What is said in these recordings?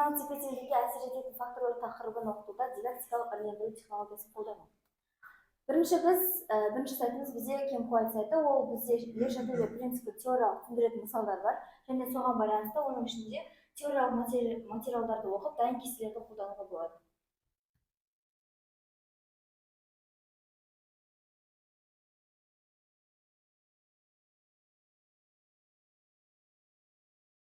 химиялық тепе-теңдікке әсер ететін факторлар тақырыбын оқытуда дидактикалық ірілендіру технологиясын қолдану. Бірінші сайтымыз бізде Кемхуайт сайты, ол бізде Ле Шателе принципі теориялық түсіндіретін мысалдар бар, және соған байланысты оның ішінде теориялық материалдарды оқып, дайын кестелерді қолдануға болады.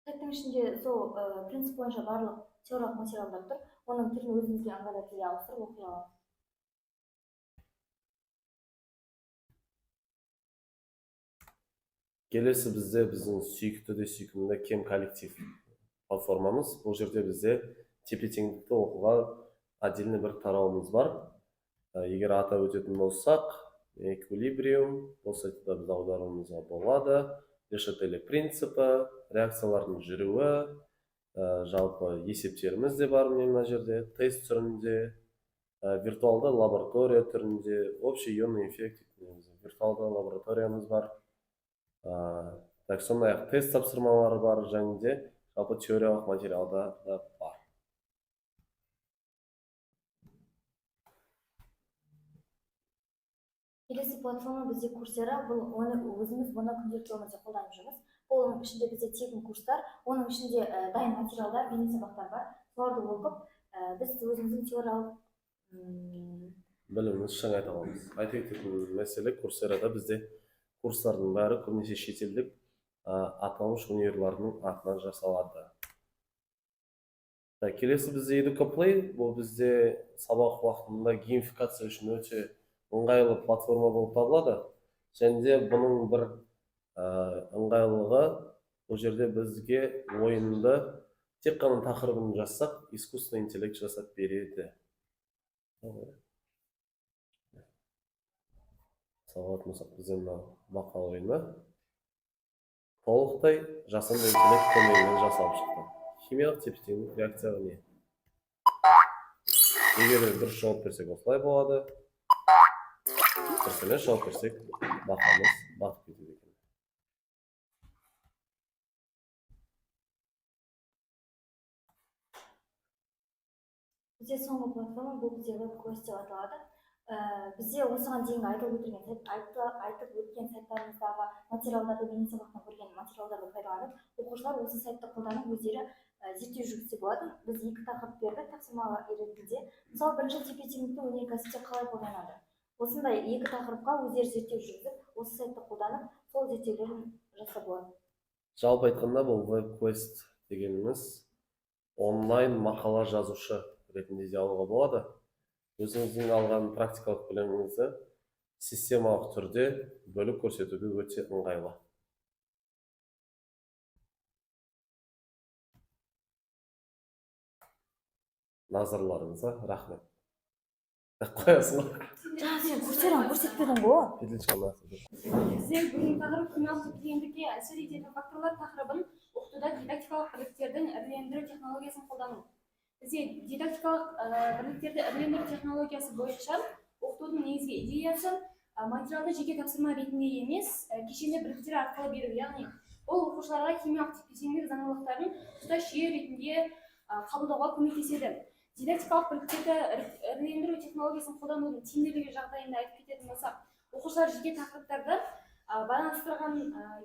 Сайттың ішінде сол принцип бойынша барлық теориялық материалдар тұр, оның түрін өзіңізге ыңғайлы тілге ауыстырып оқи аласыз. Келесі бізде біздің сүйікті де сүйкімді кем коллектив платформамыз. Бұл жерде бізде тепе-теңдікті оқуға отдельный бір тарауымыз бар. Егер атап өтетін болсақ, эквилибриум, бұл сайтта біз аударуымызға болады. Ле Шателе принципі, реакциялардың жүруі, жалпы есептеріміз де бар мына жерде, тест түрінде, виртуалды лаборатория түрінде, общий ионный эффект, виртуалды лабораториямыз бар. Так, сондай-ақ тест тапсырмалары бар, және де жалпы теориялық материалдар да бар. Келесі платформа бізде Курсера, өзіміз бұны күнделікті өмірде қолданып жүрміз. Оның ішінде бізде тегін курстар, оның ішінде дайын материалдар, бейне сабақтар бар. Соларды оқып, біз өзіміздің теориялық біліміміз шыңайта аламыз. Айта кететін мәселе, Курсерада бізде курстардың бәрі көбінесе шетелдік аталмыш университеттердің атынан жасалады. Келесі бізде EducaPlay, бұл бізде сабақ уақытында геймификация үшін өте ыңғайлы платформа болып табылады. Және де бұның бір ыңғайлылығы, бұл жерде бізге ойынды тек қана тақырыбын жазсақ, искусственный интеллект жасап береді. Салатын болсақ, бізде мақал ойыны толықтай жасанды интеллект көмегімен жасалып шықты. Химиялық тепе-теңдік реакцияға не? Егер дұрыс жауап берсек, осылай болады. Дұрыс емес жауап берсек, бақамыз батып кетеді екен. Бізде соңғы платформа, бұл бізде WebQuest деп аталады. Бізде осыған дейін айтып өткен сайттарымыздағы материалдарды, бейне сабақтан көрген материалдарды пайдаланып, оқушылар осы сайтты қолданып өздері зерттеу жүргізсе болады. Біз екі тақырып бердік тапсырма ретінде. Мысалы, бірінші тепе-теңдікті өнеркәсіпте қалай қолданады? Осындай екі тақырыпқа өздері зерттеу жүргізіп, осы сайтты қолданып, сол зерттеулерін жасап болады. Жалпы айтқанда, бұл WebQuest дегеніміз онлайн мақала жазушы ретінде де алуға болады. Өзіңіздің алған практикалық біліміңізді системалық түрде бөліп көрсетуге өте ыңғайлы. Назарларыңызға рахмет. Қоясың ба? Сен Курсераны көрсетпедің ғой. Бізде бүгінгі тақырып химиялық тепе-теңдікке әсер ететін факторлар тақырыбын оқытуда дидактикалық бірліктердің ірілендіру технологиясын қолдану. Бізде дидактикалық бірліктерді ірілендіру технологиясы бойынша оқытудың негізгі идеясы материалды жеке тапсырма ретінде емес, кешенді бірліктер арқылы беру, яғни ол оқушыларға химиялық тепе-теңдік заңдылықтарын тұтас жүйе ретінде қабылдауға көмектеседі. Дидактикалық бірліктерді ірілендіру технологиясын қолданудың тиімділігі жағдайында айтып кететін болсақ, оқушылар жеке тақырыптарды байланыстырған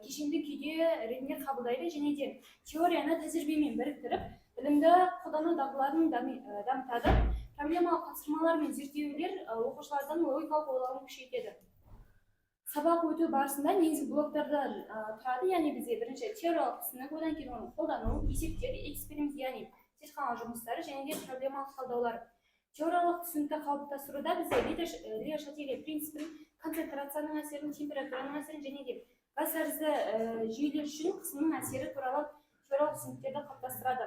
кешенді күйде ретінде қабылдайды және де теорияны тәжірибемен біріктіріп, білімді қолдану дағдыларын дамытады. Проблемалық тапсырмалар мен зерттеулер оқушылардың логикалық ойлауын күшейтеді. Сабақ өту барысында негізгі блоктардан тұрады, яғни бізде бірінші теориялық түсінік, одан кейін оны қолдану, есептер, эксперимент, яғни зертхана жұмыстары және де проблемалық талдаулар. Теориялық түсінікті қалыптастыруда бізде Ле Шателе принципін, концентрацияның әсерін, температураның әсерін және де газ тәрізді жүйелер үшін қысымның әсері туралы теориялық түсініктерді қалыптастырады.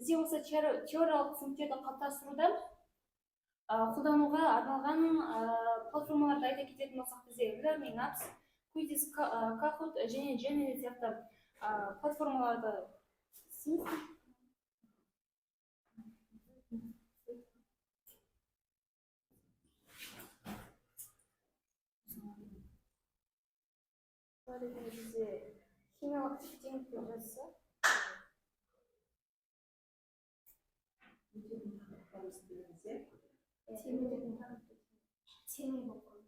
Бізде осы теориялық түсініктерді қалыптастыруда қолдануға арналған платформаларды айта кететін болсақ, бізде Learning Apps, Quizzes, Kahoot және Gemini сияқты платформаларды бізде химиялық тепе-теңдікті жазса көрсетілген. темірдің тақырыпты темір болып қалды.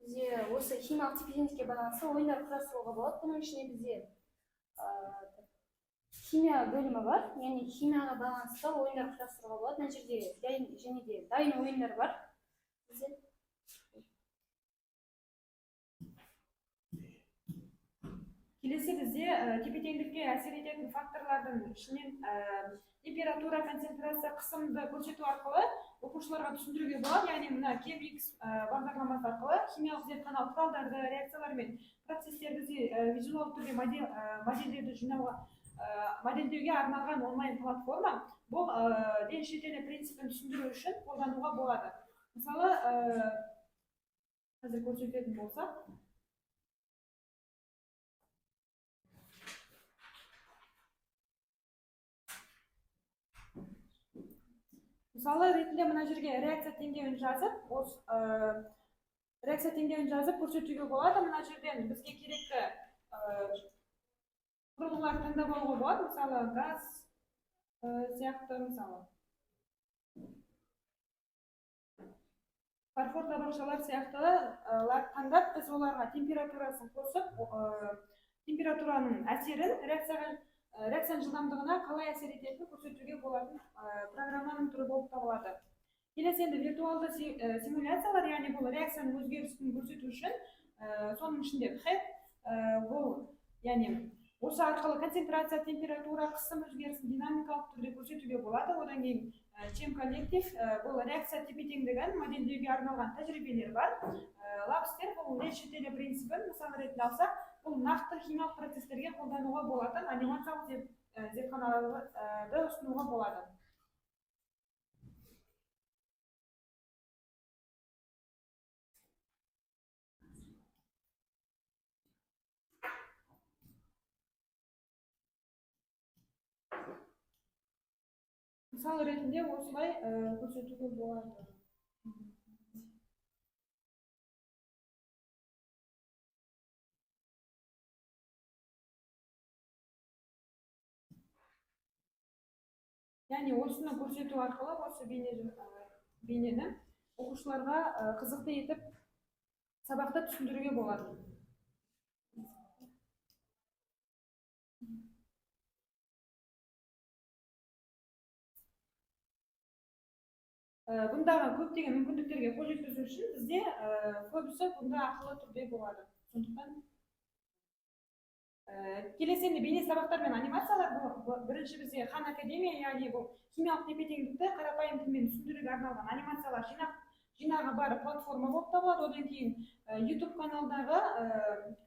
Бізде осы химиялық тепе-теңдікке байланысты ойындар құрастыруға болады. Бұның ішіне бізде химия бөлімі бар. Яғни химияға байланысты ойындар құрастыруға болады. Мына жерде және де дайын ойындар бар. Бізде Келесі бізде тепе-теңдікке әсер ететін факторлардың ішінен температура, концентрация, қысымды көрсету арқылы оқушыларға түсіндіруге болады. Яғни мына KMX бағдарламасы арқылы химиялық зертханалық құралдарды, реакциялар мен процестерді визуалды түрде модельдерді жинауға, модельдеуге арналған онлайн платформа. Бұл ден шетелі принципін түсіндіру үшін қолдануға болады. Мысалы, қазір көрсететін болсақ, мысалы ретінде мына жерге реакция теңдеуін жазып көрсетуге болады. Мына жерден бізге керекті құрылғылар таңдап алуға болады. Мысалы газ сияқты, мысалы фарфор табақшалар сияқтылар таңдап, біз оларға температурасын қосып, температураның әсерін реакцияның жылдамдығына қалай әсер ететінін көрсетуге болатын программаның түрі болып табылады. Келесі енді виртуалды симуляциялар, яғни бұл реакцияның өзгерісін көрсету үшін, соның ішінде бұл, яғни осы арқылы концентрация, температура, қысым өзгерісін динамикалық түрде көрсетуге болады. Одан кейін чем коллектив, бұл реакция тепе-теңдігін модельдеуге арналған тәжірибелер бар. Лабстер бұл ден шетелі принципін мысал ретінде алсақ, бұл нақты химиялық процестерге қолдануға болатын анимациялық зертханаларды ұсынуға болады. Мысал ретінде осылай көрсетуге болады. Яғни осыны көрсету арқылы осы бейнені оқушыларға қызықты етіп сабақта түсіндіруге болады. Бұндағы көптеген мүмкіндіктерге қол жеткізу үшін бізде көбісі бұнда ақылы түрде болады. Сондықтан келесі бейне сабақтар мен анимациялар бірінші бізде Хан Академия, яғни бұл химиялық тепе-теңдікті қарапайым тілмен түсіндіруге арналған анимациялар жинағы бар платформа болып табылады. Одан кейін YouTube каналдағы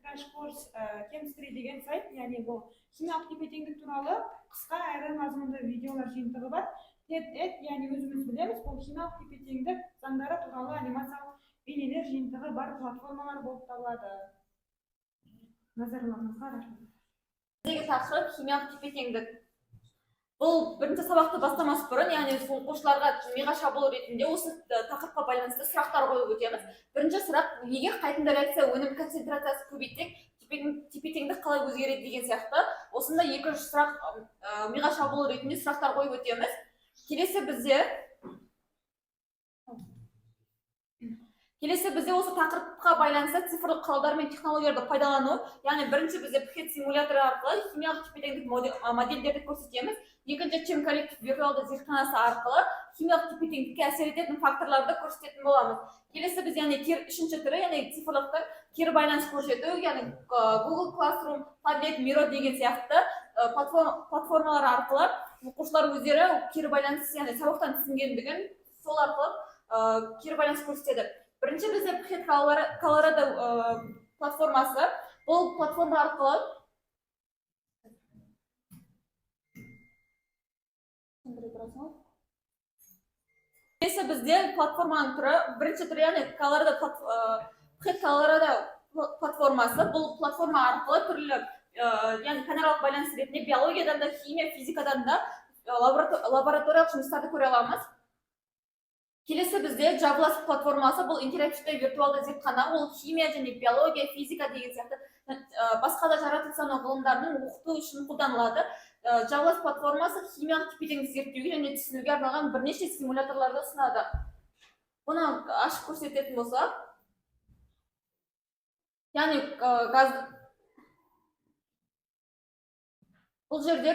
Crash Course Chemistry деген сайт, яғни бұл химиялық тепе-теңдік туралы қысқа әрі мазмұнды видеолар жиынтығы бар. TED, яғни өзіміз білеміз, бұл химиялық тепе-теңдік заңдары туралы анимациялық бейнелер жиынтығы бар платформалар болып табылады. Назарларыңызға рахмет. Біздегі тақырып химиялық тепе-теңдік. Бұл бірінші сабақты бастамас бұрын, яғни оқушыларға миға шабуыл ретінде осы тақырыпқа байланысты сұрақтар қойып өтеміз. Бірінші сұрақ, егер қайтында реакция өнім концентрациясы көбейтсек, тепе-теңдік қалай өзгереді деген сияқты. Осында екінші сұрақ миға шабуыл ретінде сұрақтар қойып өтеміз. Келесі бізде осы тақырыпқа байланысты цифрлық құралдар мен технологияларды пайдалану, яғни бірінші бізде пхет симуляторы арқылы химиялық тепе-теңдік модельдерді көрсетеміз. Екінші чем коллектив виртуалды зертханасы арқылы химиялық тепе-теңдікке әсер ететін факторларды көрсететін боламыз. Келесі біз яғни үшінші түрі, яғни цифрлықты кері байланыс көрсету, яғни Google Classroom, Padlet, Miro деген сияқты платформалар арқылы оқушылар өздері кері байланыс, яғни сабақтан түсінгендігін сол арқылы кері байланыс көрсетеді. Бірінші бізде пхет Colorado платформасы. Бұл платформа арқылы келесі бізде платформаның түрі, бірінші түрі яғни Колорадо платформасы. Бұл платформа арқылы түрлі яғни пәнаралық байланыс ретінде биологиядан да, химия, физикадан да лабораториялық жұмыстарды көре аламыз. Келесі бізде Jablast платформасы, бұл интерактивті виртуалды зертхана, ол химия және биология, физика деген сияқты басқа да жаратылыстану ғылымдарының оқыту үшін қолданылады. Jablast платформасы химиялық тепе-теңдікті зерттеуге және түсінуге арналған бірнеше симуляторларды ұсынады. Бұны ашып көрсететін болсақ, яғни бұл жерде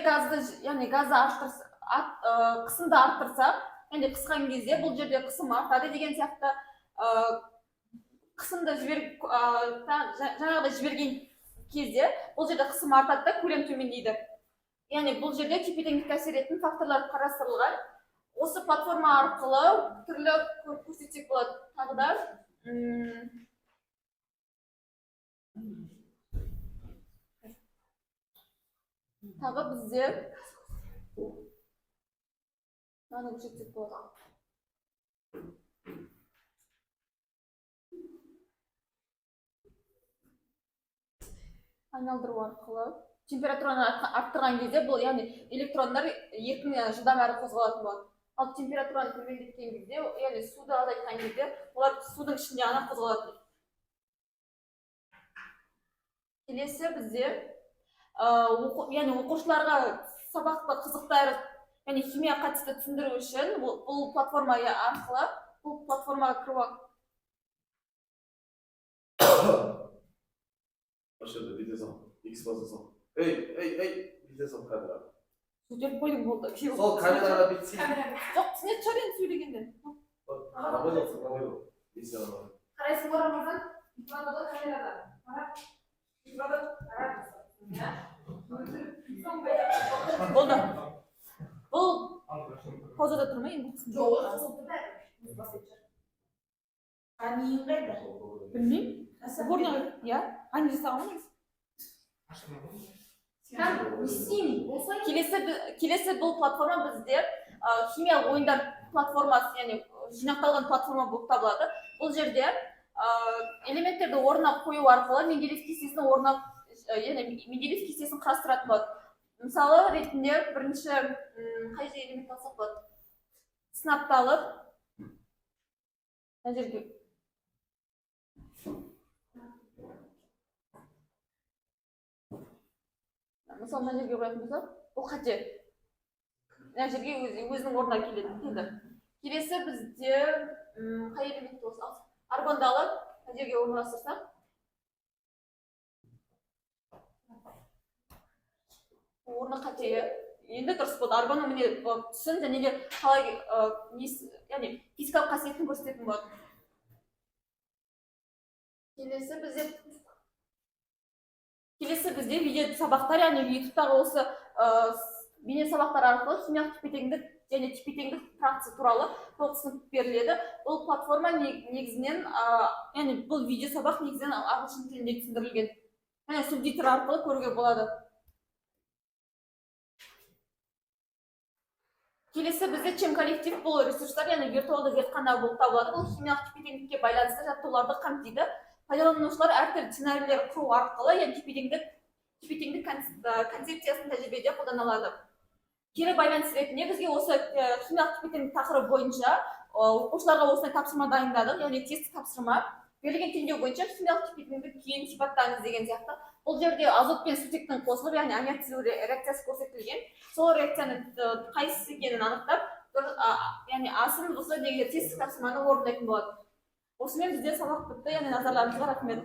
қысымды арттырсақ, яғни қысқан кезде бұл жерде қысым артады деген сияқты қысымды жаңағыдай жіберген кезде бұл жерде қысым артады да көлем төмендейді. Яғни бұл жерде тепе-теңдікке әсер ететін факторлар қарастырылған. Осы платформа арқылы түрлі көрсетсек болады. Тағы бізде мынаны көрсетсек болады. Айналдыру арқылы температураны арттырған кезде бұл яғни электрондар еркін жылдам әрі қозғалатын болады. Ал температураны төмендеткен кезде, яғни суды азайтқан кезде олар судың ішінде ғана қозғалады. Келесі бізде яғни оқушыларға сабақты қызықты әрі яғни химия қатысты түсіндіру үшін бұл платформа арқылы бұл платформаға кіруі. Başarılı bir dezam. X fazlasın. Bir dezam kamera. Сөйтіп қойдым болды. Sol kamerada bitsin. Жоқ, түсінеді шығар енді сөйлегенде. Рамазан olsun, Рамазан. Несі Рамазан? Қарайсың ба Рамазан? Микрофонда камерада. Болды. Бұл паузада тұр ма енді? Жоқ. Білмеймін. Сборный, иә? Ани жасаған емес. Келесі бұл платформа бізде химиялық ойындар платформасы, яғни жинақталған платформа болып табылады. Бұл жерде элементтерді орнына қою арқылы Менделеев кестесін құрастыратын болады. Мысалы ретінде бірінші қай элемент алсақ болады? Сынапты алып, мына жерге мысалы мына жерге қоятын болсақ, бұл қате. Мына жерге өзінің орнына келеді. Келесі бізде қай элементті болса, аргонды алып, мына жерге орналастырсақ, орны қате. Енді дұрыс болды. Аргонның міне түсін және де қалай яғни физикалық қасиетін көрсететін болады. Келесі бізде видео сабақтар, яғни ютубтағы осы бейне сабақтар арқылы химиялық тепе-теңдік және тепе-теңдік практика туралы толық түсінік беріледі. Бұл платформа негізінен, яғни бұл видео сабақ негізінен ағылшын тілінде түсіндірілген. Яғни субтитр арқылы көруге болады. Келесі бізде чем коллектив бұл ресурстар, яғни виртуалды зертхана болып табылады. Бұл химиялық тепе-теңдікке байланысты жаттығуларды қамтиды. Пайдаланушылар әртүрлі сценарийлер құру арқылы, яғни тепе-теңдік концепциясын тәжірибеде қолданылады. Кері байланыс ретінде бізге осы химиялық тепе-теңдік тақырыбы бойынша оқушыларға осындай тапсырма дайындадық, яғни тесттік тапсырма. Берілген теңдеу бойынша химиялық тепе-теңдікті кейін сипаттаңыз деген сияқты. Бұл жерде азот пен сутектің қосылып, яғни аммиак түзілу реакциясы көрсетілген. Сол реакцияның қайсысы екенін анықтап, яғни асын болса деген тесттік тапсырманы орындайтын болады. Осымен бізде сабақ бітті, яғни назарларыңызға рахмет.